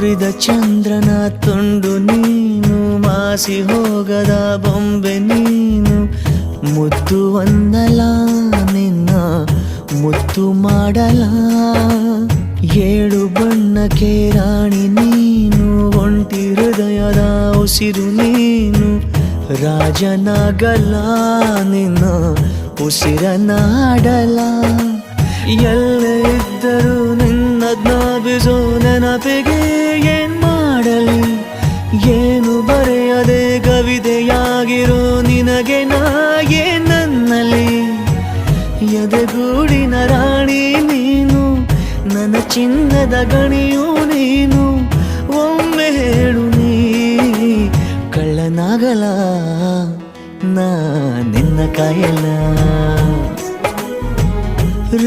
ಮುರಿದ ಚಂದ್ರನ ತುಂಡು ನೀನು, ಮಾಸಿ ಹೋಗದ ಬೊಂಬೆ ನೀನು. ಮುತ್ತು ಒಂದಲ ನಿನ್ನ ಮುತ್ತು ಮಾಡಲ, ಏಳು ಬಣ್ಣಕ್ಕೆ ರಾಣಿ ನೀನು, ಒಂಟಿ ಹೃದಯದ ಉಸಿರು ನೀನು. ರಾಜನಾಗಲ ನಿನ್ನ ಉಸಿರನಾಡಲ, ಎಲ್ಲೇ ಇದ್ದರೂ ನಿನ್ನ ಜ್ಞಾಪಿಸೋ ನೆನಪಿಗೆ ಏನ್ ಮಾಡಲಿ. ಏನು ಬರೆಯದೆ ಕವಿತೆಯಾಗಿರೋ ನಿನಗೆ ನಾ ನನ್ನಲ್ಲಿ. ಎದೆಗೂಡಿನ ರಾಣಿ ನೀನು, ನನ್ನ ಚಿನ್ನದ ಗಣಿಯೂ ನೀನು. ಒಮ್ಮೆ ಹೇಳು ನೀ ಕಳ್ಳನಾಗಲ, ನಾ ನಿನ್ನ ಕಾಯಲ್ಲ.